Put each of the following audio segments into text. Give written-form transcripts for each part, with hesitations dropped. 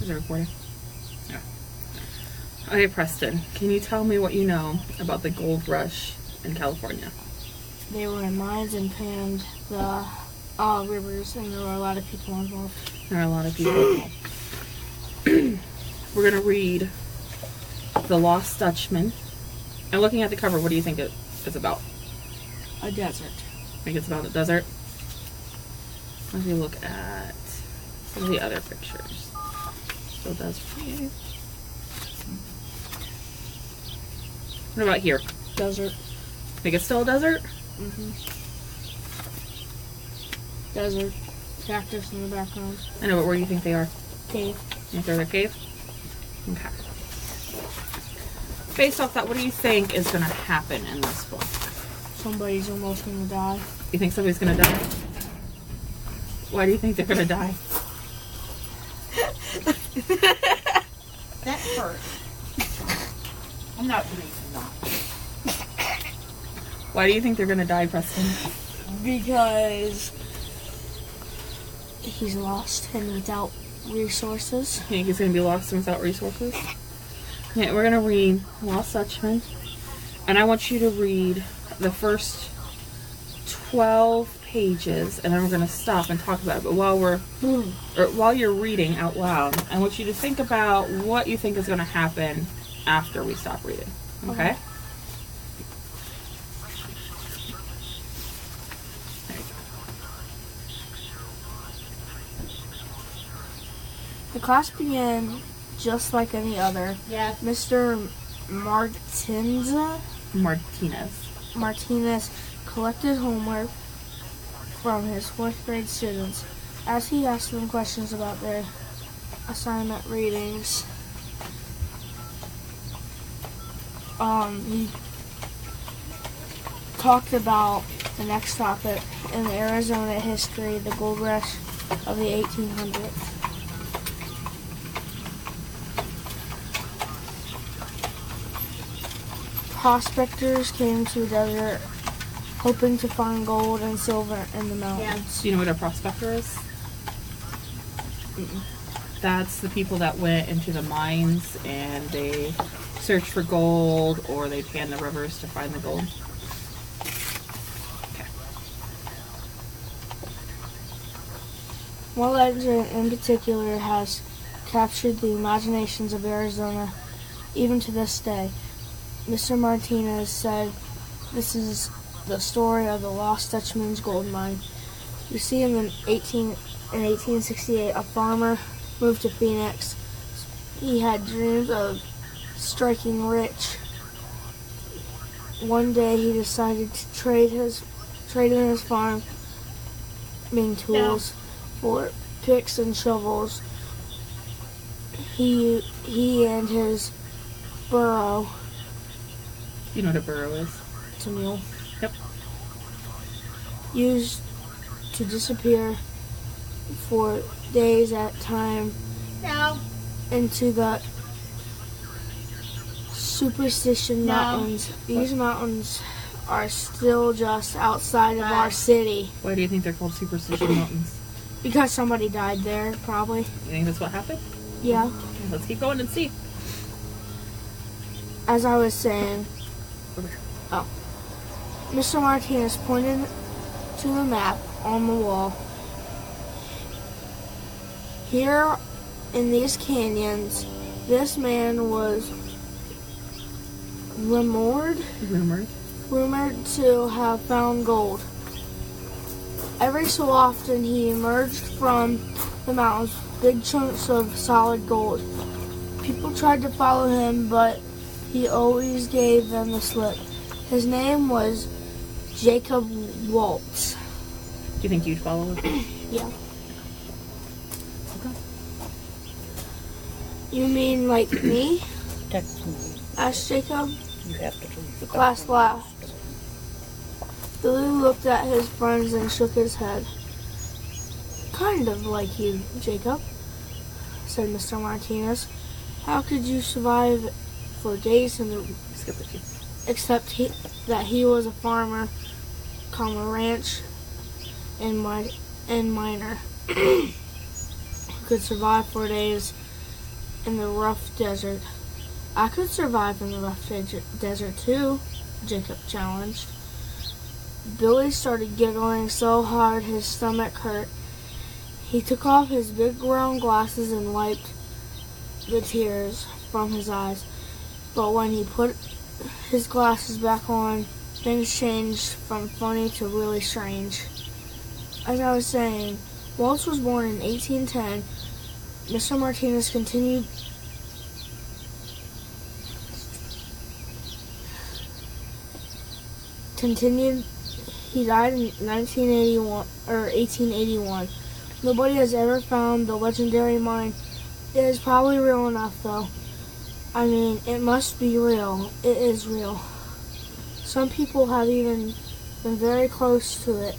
Is it recording? Yeah. Okay, Preston, can you tell me what you know about the gold rush in California? They were in mines and panned the rivers, and there were a lot of people involved. There are a lot of people involved. We're going to read The Lost Dutchman. And looking at the cover, what do you think it is about? A desert. I think it's about a desert. Let me look at some of the other pictures. So desert. What about here? Desert. Think it's still a desert? Mm-hmm. Desert. Cactus in the background. I know, but where do you think they are? Cave. You think they're in a cave? Okay. Based off that, what do you think is going to happen in this book? Somebody's almost gonna die. You think somebody's going to die? Why do you think they're going to die? That hurt. I'm not believing that. Why do you think they're going to die, Preston? Because he's lost and without resources. You think he's going to be lost and without resources? Yeah, we're going to read Lost Dutchman. And I want you to read the first 12 pages, and then we're going to stop and talk about it. But while you're reading out loud, I want you to think about what you think is going to happen after we stop reading. Okay? The class began just like any other. Yeah. Mr. Martinez collected homework from his 4th grade students. As he asked them questions about their assignment readings, he talked about the next topic in Arizona history, the gold rush of the 1800s. Prospectors came to the desert hoping to find gold and silver in the mountains. Do you know what a prospector is? That's the people that went into the mines and they searched for gold, or they panned the rivers to find the gold. Okay. One legend in particular has captured the imaginations of Arizona even to this day. Mr. Martinez said, "This is the story of the Lost Dutchman's gold mine." You see, in 1868, a farmer moved to Phoenix. He had dreams of striking rich. One day, he decided to trade in his farming tools for picks and shovels. He and his burro. You know what a burro is? It's a mule. Yep. Used to disappear for days at a time into the Superstition Mountains. These mountains are still just outside of our city. Why do you think they're called Superstition Mountains? Because somebody died there, probably. You think that's what happened? Yeah. Okay, let's keep going and see. As I was saying, Over here. Mr. Martinez pointed to the map on the wall. Here in these canyons, this man was rumored to have found gold. Every so often he emerged from the mountains with big chunks of solid gold. People tried to follow him, but he always gave them the slip. His name was Jacob Waltz. Do you think you'd follow him? Yeah. Okay. You mean like me? Technically, Asked Jacob. you have to leave. The class laughed. Billy looked at his friends and shook his head. Kind of like you, Jacob, said Mr. Martinez. How could you survive for days in the... Skip the few. Except that he was a farmer, ranch, and miner. Who could survive for days in the rough desert. I could survive in the rough desert too, Jacob challenged. Billy started giggling so hard his stomach hurt. He took off his big round glasses and wiped the tears from his eyes. But when he put his glasses back on, things changed from funny to really strange. As I was saying, Waltz was born in 1810. Mr. Martinez continued he died in 1881. Nobody has ever found the legendary mine. It is probably real enough, though. I mean, it must be real. It is real. Some people have even been very close to it.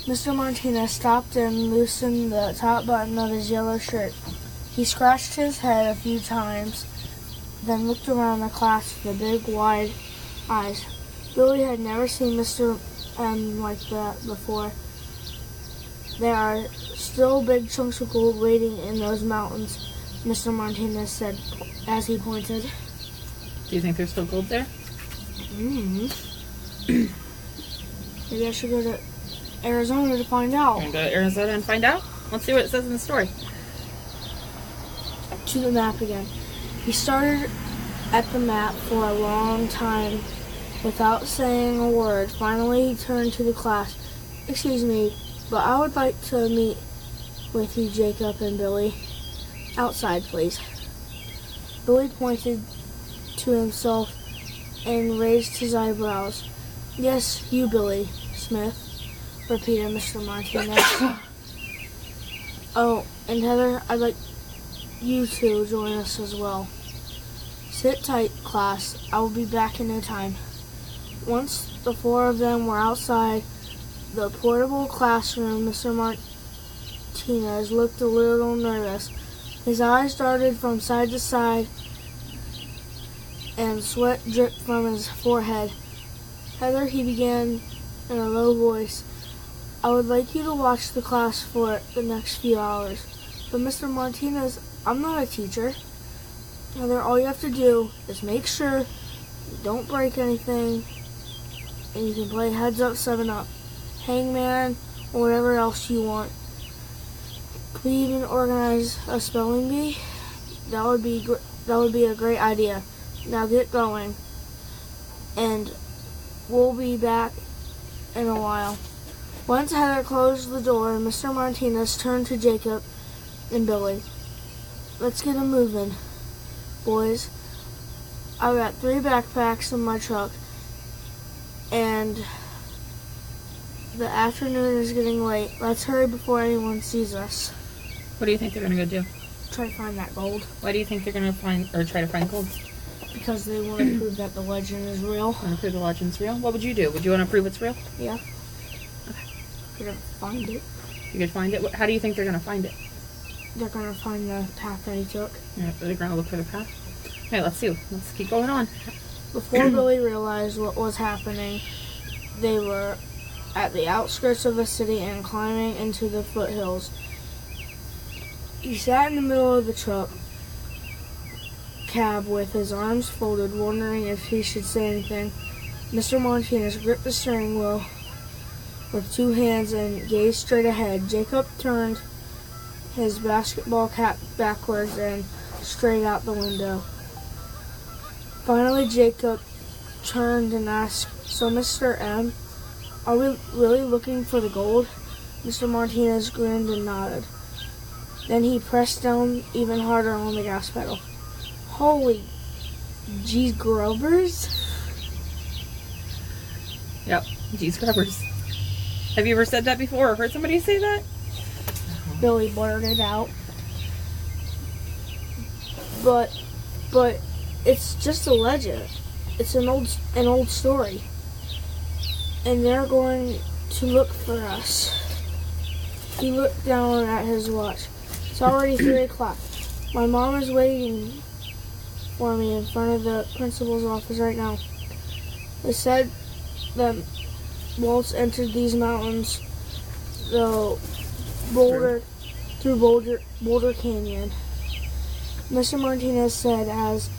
Mr. Martinez stopped and loosened the top button of his yellow shirt. He scratched his head a few times, then looked around the class with the big, wide eyes. Billy had never seen Mr. M like that before. There are still big chunks of gold waiting in those mountains, Mr. Martinez said as he pointed. Do you think there's still gold there? Maybe I should go to Arizona to find out. We're gonna go to Arizona and find out? Let's see what it says in the story. To the map again. He started at the map for a long time without saying a word. Finally, he turned to the class. Excuse me, but I would like to meet with you, Jacob and Billy. Outside, please. Billy pointed to himself and raised his eyebrows. Yes, you, Billy Smith, repeated Mr. Martinez. Oh, and Heather, I'd like you to join us as well. Sit tight, class. I will be back in no time. Once the four of them were outside the portable classroom, Mr. Martinez looked a little nervous. His eyes darted from side to side and sweat dripped from his forehead. Heather, he began in a low voice, I would like you to watch the class for the next few hours. But Mr. Martinez, I'm not a teacher. Heather, all you have to do is make sure you don't break anything, and you can play Heads Up, 7 Up, Hangman, or whatever else you want. Could we even organize a spelling bee? That would be a great idea. Now get going, and we'll be back in a while. Once Heather closed the door, Mr. Martinez turned to Jacob and Billy. Let's get 'em moving, boys. I've got 3 backpacks in my truck, and the afternoon is getting late. Let's hurry before anyone sees us. What do you think they're gonna go do? Try to find that gold. Why do you think they're gonna find or try to find gold? Because they want to prove that the legend is real. Want to prove the legend's real? What would you do? Would you want to prove it's real? Yeah. They're gonna find it. You could find it. How do you think they're gonna find it? They're gonna find the path that he took. Yeah, they're gonna look for the path. Okay, let's see. Let's keep going on. Before Billy realized what was happening, they were at the outskirts of the city and climbing into the foothills. He sat in the middle of the truck cab with his arms folded, wondering if he should say anything. Mr. Martinez gripped the steering wheel with 2 hands and gazed straight ahead. Jacob turned his basketball cap backwards and straight out the window. Finally, Jacob turned and asked, So, Mr. M, are we really looking for the gold? Mr. Martinez grinned and nodded. Then he pressed down even harder on the gas pedal. Holy G Grubbers? Yep, G Scrubbers. Have you ever said that before or heard somebody say that? Billy blurted out. But it's just a legend. It's an old story. And they're going to look for us. He looked down at his watch. It's already 3 o'clock. My mom is waiting for me in front of the principal's office right now. They said that Waltz entered these mountains, though Boulder through Boulder Canyon. Mr. Martinez said as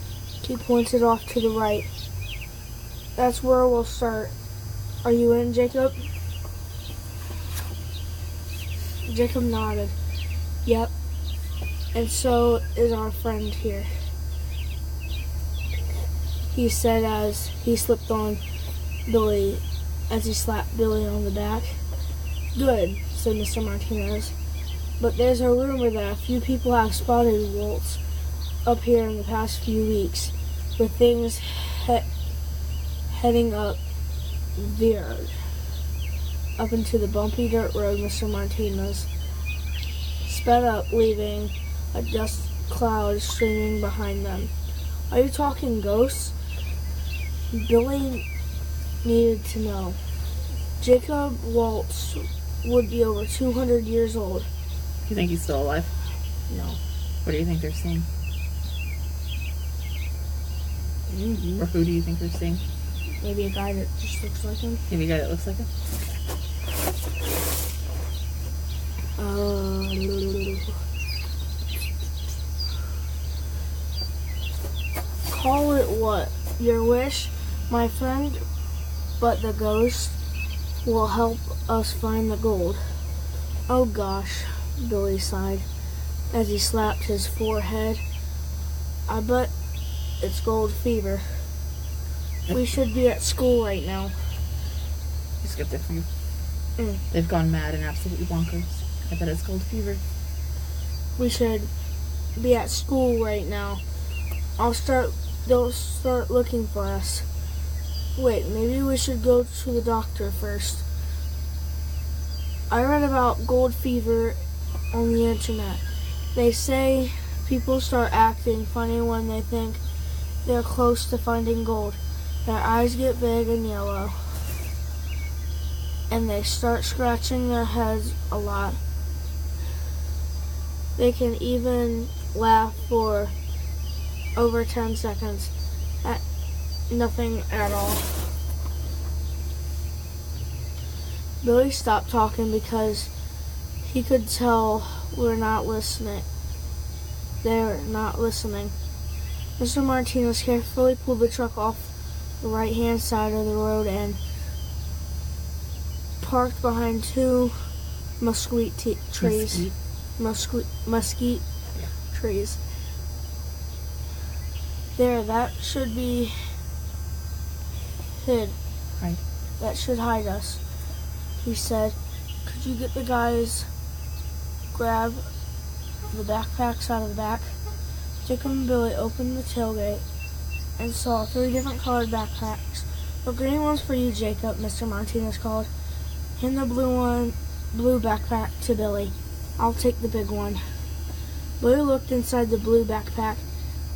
he pointed off to the right. That's where we'll start. Are you in, Jacob? Jacob nodded. Yep. And so is our friend here, he said as he slipped on Billy, as he slapped Billy on the back. Good, said Mr. Martinez. But there's a rumor that a few people have spotted Waltz up here in the past few weeks, with things heading up veered up into the bumpy dirt road. Mr. Martinez sped up, leaving a dust cloud streaming behind them. Are you talking ghosts? Billy needed to know. Jacob Waltz would be over 200 years old. You think he's still alive? No. What do you think they're seeing? Mm-hmm. Or who do you think they're seeing? Maybe a guy that just looks like him. Maybe a guy that looks like him? Call it what? Your wish, my friend, but the ghost will help us find the gold. Oh gosh, Billy sighed as he slapped his forehead. I bet it's gold fever. We should be at school right now. You skipped it for you. Mm. They've gone mad and absolutely bonkers. I bet it's gold fever. We should be at school right now. They'll start looking for us. Wait, maybe we should go to the doctor first. I read about gold fever on the internet. They say people start acting funny when they think they're close to finding gold. Their eyes get big and yellow, and they start scratching their heads a lot. They can even laugh for over 10 seconds at nothing at all. Billy stopped talking because he could tell we're not listening. They're not listening. Mr. Martinez carefully pulled the truck off the right-hand side of the road and parked behind two mesquite trees. Mesquite trees. There, that should be hid. Right. That should hide us, he said. Could you get the guys grab the backpacks out of the back? Jacob and Billy opened the tailgate and saw 3 different colored backpacks. The green one's for you, Jacob, Mr. Martinez called. Hand the blue backpack to Billy. I'll take the big one. Billy looked inside the blue backpack.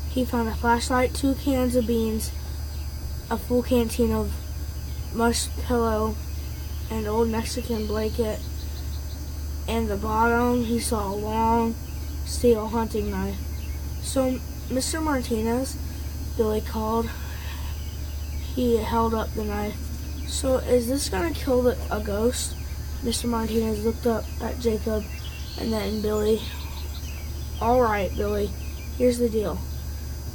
He found a flashlight, 2 cans of beans, a full canteen of mush pillow, an old Mexican blanket, and the bottom he saw a long steel hunting knife. So, Mr. Martinez, Billy called. He held up the knife. So, is this gonna kill a ghost? Mr. Martinez looked up at Jacob and then Billy. All right, Billy, here's the deal.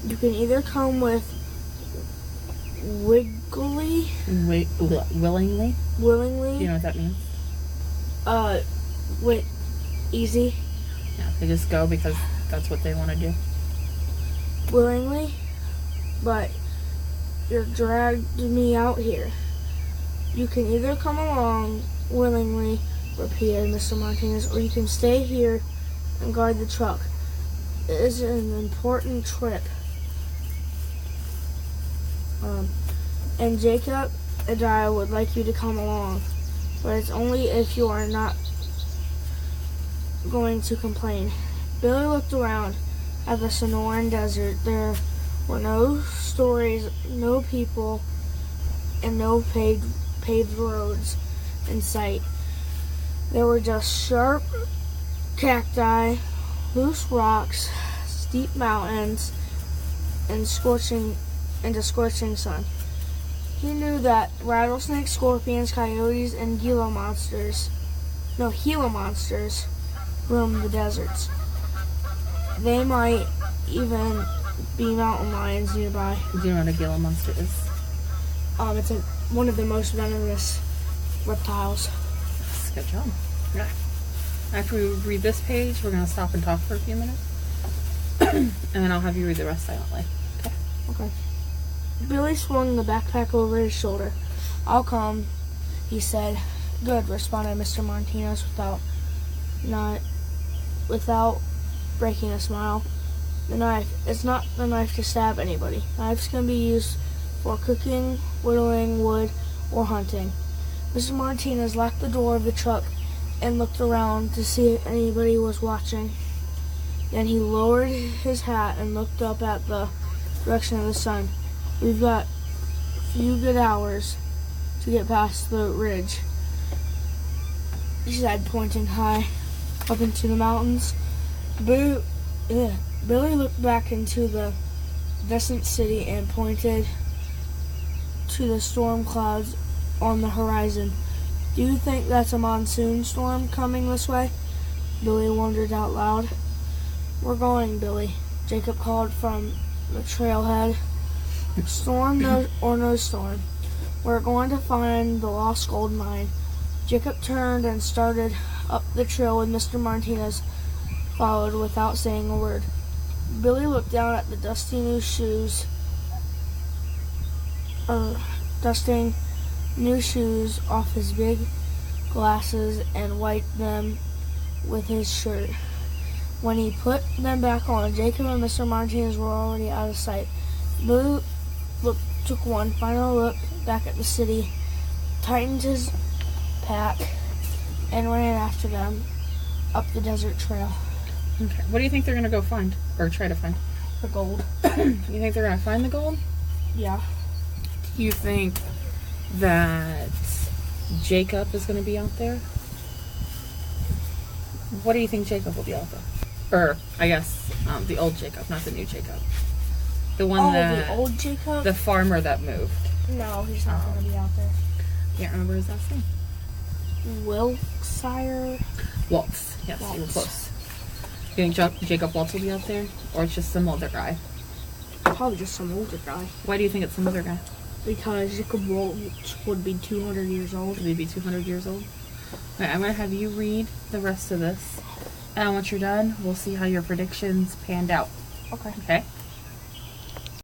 You can either come with willingly. Do you know what that means? Wait, easy. Yeah, they just go because that's what they want to do. Willingly, but you're dragged me out here. You can either come along willingly, repeated Mr. Martinez, or you can stay here and guard the truck. It is an important trip. And Jacob and I would like you to come along, but it's only if you are not going to complain. Billy looked around at the Sonoran Desert. There were no stories, no people, and no paved roads in sight. There were just sharp cacti, loose rocks, steep mountains, and a scorching sun. He knew that rattlesnakes, scorpions, coyotes, and Gila monsters roam the deserts. They might even be mountain lions nearby. Do you know what a Gila monster is? It's one of the most venomous reptiles. Good job. Yeah. After we read this page, we're going to stop and talk for a few minutes. And then I'll have you read the rest silently. Okay? Okay. Billy swung the backpack over his shoulder. I'll come, he said. Good, responded Mr. Martinez without breaking a smile. The knife. It's not the knife to stab anybody. Knives can be used for cooking, whittling wood, or hunting. Mr. Martinez locked the door of the truck and looked around to see if anybody was watching. Then he lowered his hat and looked up at the direction of the sun. We've got a few good hours to get past the ridge, he said, pointing high up into the mountains. Billy looked back into the distant city and pointed to the storm clouds on the horizon. Do you think that's a monsoon storm coming this way? Billy wondered out loud. We're going, Billy, Jacob called from the trailhead. Storm or no storm, we're going to find the lost gold mine. Jacob turned and started up the trail with Mr. Martinez followed without saying a word. Billy looked down at the dusting new shoes off his big glasses and wiped them with his shirt. When he put them back on, Jacob and Mr. Martinez were already out of sight. Billy took one final look back at the city, tightened his pack, and ran after them up the desert trail. Okay. What do you think they're going to go find? Or try to find? The gold. You think they're going to find the gold? Yeah. Do you think that Jacob is going to be out there? What do you think Jacob will be out there? Or, I guess, the old Jacob, not the new Jacob. The one the old Jacob? The farmer that moved. No, he's not going to be out there. Can't remember his last name. Wilkshire? Waltz. Yes, you were close. You think Jacob Waltz will be out there? Or it's just some older guy? Probably just some older guy. Why do you think it's some older guy? Because Jacob Waltz would be 200 years old. Would he be 200 years old? Okay, I'm going to have you read the rest of this. And once you're done, we'll see how your predictions panned out. Okay. Okay?